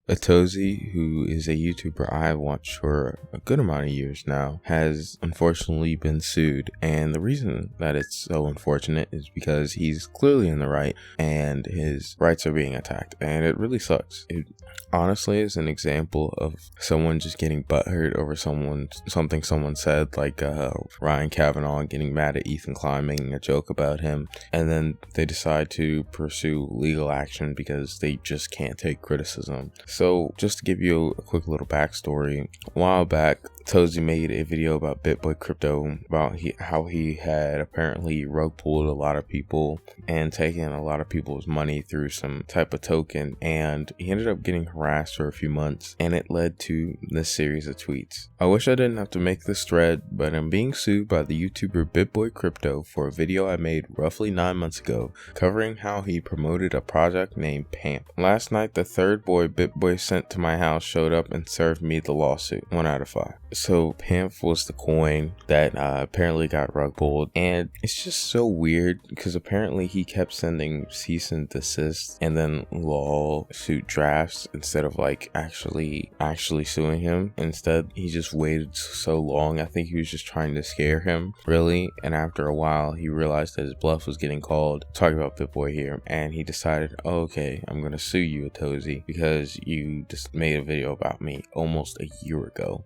Atozy, who is a YouTuber I have watched for a good amount of years now, has unfortunately been sued. And the reason that it's so unfortunate is because he's clearly in the right and his rights are being attacked. And it really sucks. It honestly is an example of someone just getting butthurt over something someone said, like Ryan Kavanaugh getting mad at Ethan Klein making a joke about him. And then they decide to pursue legal action because they just can't take criticism. So just to give you a quick little backstory, a while back, Atozy made a video about BitBoy Crypto, about how he had apparently rug pulled a lot of people and taken a lot of people's money through some type of token, and he ended up getting harassed for a few months, and it led to this series of tweets. I wish I didn't have to make this thread, but I'm being sued by the YouTuber BitBoy Crypto for a video I made roughly 9 months ago, covering how he promoted a project named Pamp. Last night, the third boy BitBoy sent to my house showed up and served me the lawsuit, 1 out of 5. So Pamp was the coin that apparently got rug pulled, and it's just so weird because apparently he kept sending cease and desist and then lawsuit drafts instead of like actually suing him. Instead, he just waited so long. I think he was just trying to scare him, really. And after a while, he realized that his bluff was getting called. Talking about BitBoy here, and he decided, oh, okay, I'm gonna sue you, Atozy, because you just made a video about me almost a year ago.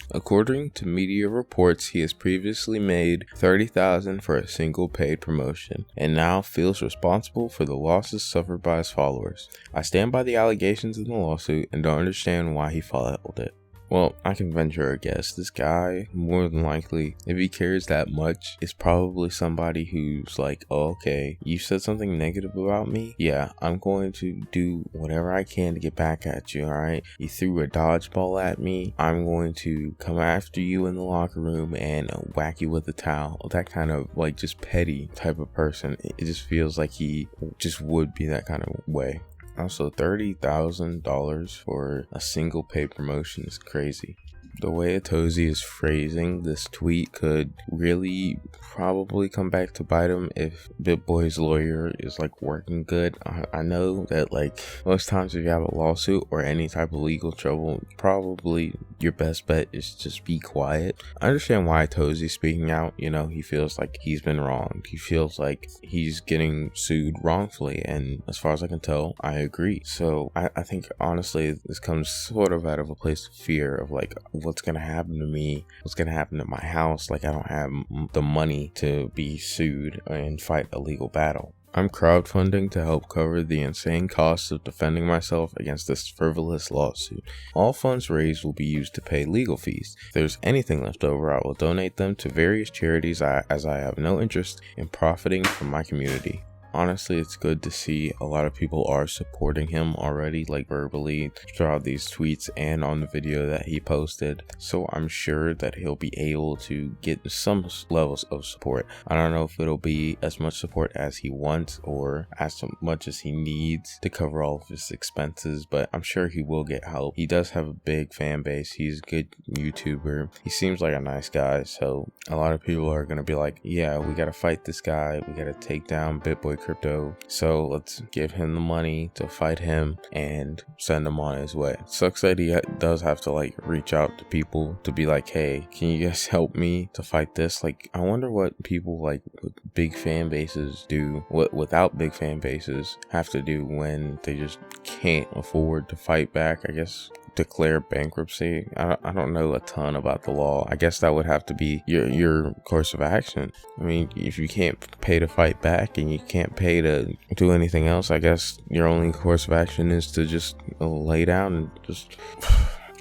According to media reports, he has previously made $30,000 for a single paid promotion and now feels responsible for the losses suffered by his followers. I stand by the allegations in the lawsuit and don't understand why he filed it. Well, I can venture a guess. This guy, more than likely, if he cares that much, is probably somebody who's like, oh, okay, you said something negative about me? Yeah, I'm going to do whatever I can to get back at you, alright? You threw a dodgeball at me, I'm going to come after you in the locker room and whack you with a towel. That kind of, like, just petty type of person. It just feels like he just would be that kind of way. Also, $30,000 for a single paid promotion is crazy. The way Atozy is phrasing this tweet could really probably come back to bite him if BitBoy's lawyer is like working good. I know that like most times if you have a lawsuit or any type of legal trouble, probably your best bet is just be quiet. I understand why Atozy's speaking out. You know, he feels like he's been wronged. He feels like he's getting sued wrongfully, and as far as I can tell, I agree. So I think honestly this comes sort of out of a place of fear of like, what's gonna happen to me, what's gonna happen to my house. Like, I don't have the money to be sued and fight a legal battle. I'm crowdfunding to help cover the insane costs of defending myself against this frivolous lawsuit. All funds raised will be used to pay legal fees. If there's anything left over, I will donate them to various charities as I have no interest in profiting from my community. Honestly, it's good to see a lot of people are supporting him already, like verbally throughout these tweets and on the video that he posted. So I'm sure that he'll be able to get some levels of support. I don't know if it'll be as much support as he wants or as much as he needs to cover all of his expenses, but I'm sure he will get help. He does have a big fan base. He's a good YouTuber. He seems like a nice guy. So a lot of people are going to be like, yeah, we got to fight this guy. We got to take down BitBoy Crypto, so let's give him the money to fight him and send him on his way. Sucks that he does have to like reach out to people to be like, hey, can you guys help me to fight this? Like, I wonder what people like with big fan bases do, what without big fan bases have to do when they just can't afford to fight back, I guess. Declare bankruptcy. I don't know a ton about the law. I guess that would have to be your course of action. I mean, if you can't pay to fight back and you can't pay to do anything else, I guess your only course of action is to just lay down and just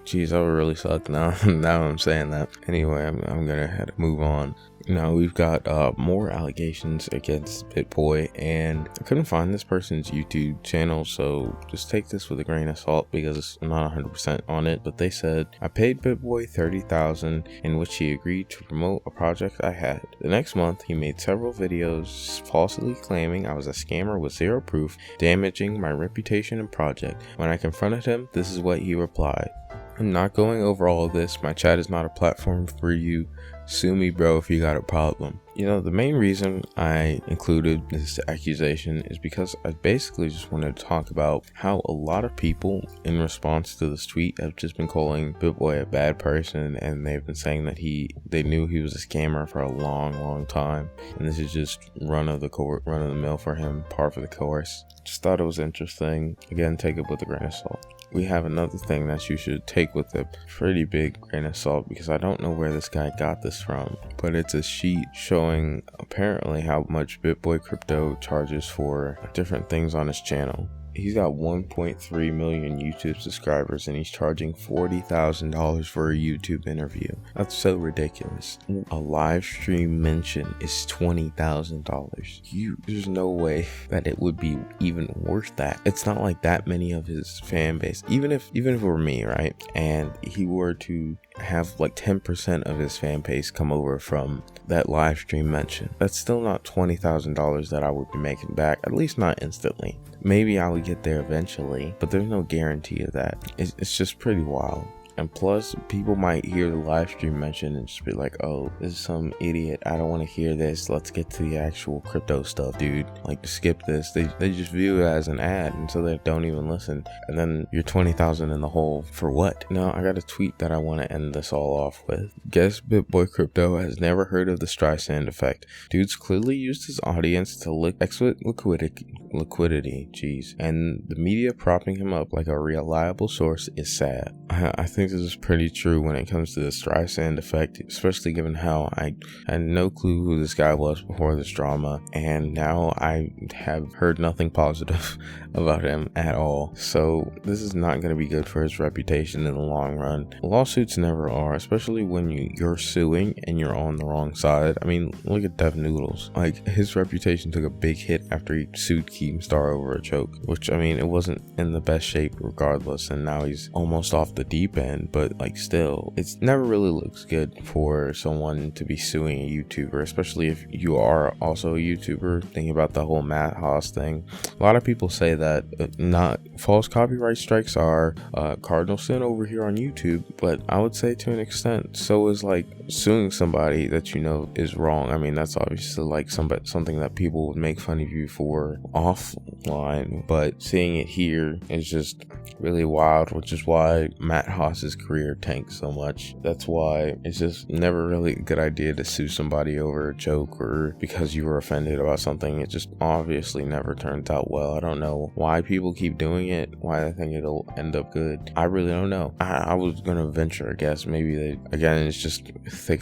jeez, that would really suck now I'm saying that. Anyway, I'm gonna have to move on. Now we've got more allegations against BitBoy, and I couldn't find this person's YouTube channel, so just take this with a grain of salt because it's not 100% on it. But they said, I paid BitBoy $30,000 in which he agreed to promote a project I had. The next month he made several videos falsely claiming I was a scammer with zero proof, damaging my reputation and project. When I confronted him, this is what he replied. I'm not going over all of this. My chat is not a platform for you. Sue me, bro, if you got a problem. The main reason I included this accusation is because I basically just wanted to talk about how a lot of people in response to this tweet have just been calling BitBoy a bad person, and they've been saying that they knew he was a scammer for a long time, and this is just run of the mill for him, par for the course. Just thought it was interesting. Again, take it with a grain of salt. We have another thing that you should take with a pretty big grain of salt, because I don't know where this guy got this from, but it's a sheet showing apparently how much BitBoy Crypto charges for different things on his channel. He's got 1.3 million YouTube subscribers, and he's charging $40,000 for a YouTube interview. That's so ridiculous. A live stream mention is $20,000. There's no way that it would be even worth that. It's not like that many of his fan base. Even if it were me, right, and he were to have like 10% of his fan base come over from that live stream mention, that's still not $20,000 that I would be making back, at least not instantly. Maybe I would get there eventually, but there's no guarantee of that. It's just pretty wild. And plus, people might hear the live stream mention and just be like, oh, this is some idiot, I don't want to hear this, let's get to the actual crypto stuff, dude. Like, skip this. They just view it as an ad, and so they don't even listen. And then you're 20,000 in the hole for what? Now, I got a tweet that I want to end this all off with. Guess BitBoy Crypto has never heard of the Streisand effect. Dude's clearly used his audience to exploit liquidity, and the media propping him up like a reliable source is sad. I think this is pretty true when it comes to the Streisand effect, especially given how I had no clue who this guy was before this drama, and now I have heard nothing positive about him at all. So this is not going to be good for his reputation in the long run. Lawsuits never are, especially when you're suing and you're on the wrong side. I mean, look at Dev Noodles. Like, his reputation took a big hit after he sued Keemstar over a choke, which, I mean, it wasn't in the best shape regardless, and now he's almost off the deep end. But like, still, it's never really looks good for someone to be suing a YouTuber, especially if you are also a YouTuber. Thinking about the whole Matt Haas thing, a lot of people say that not false copyright strikes are cardinal sin over here on YouTube, but I would say to an extent so is like suing somebody that you know is wrong. I mean, that's obviously like something that people would make fun of you for offline, but seeing it here is just really wild, which is why Matt Haas's career tanked so much. That's why it's just never really a good idea to sue somebody over a joke or because you were offended about something. It just obviously never turns out well. I don't know why people keep doing it, why they think it'll end up good. I really don't know. I was gonna venture a guess, maybe it's just thin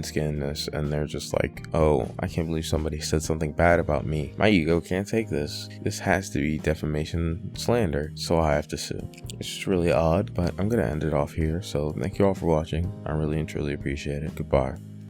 skinness, and they're just like, oh, I can't believe somebody said something bad about me. My ego can't take this. This has to be defamation slander, so I have to sue. It's just really odd, but I'm gonna end it off here. So thank you all for watching. I really and truly appreciate it. Goodbye.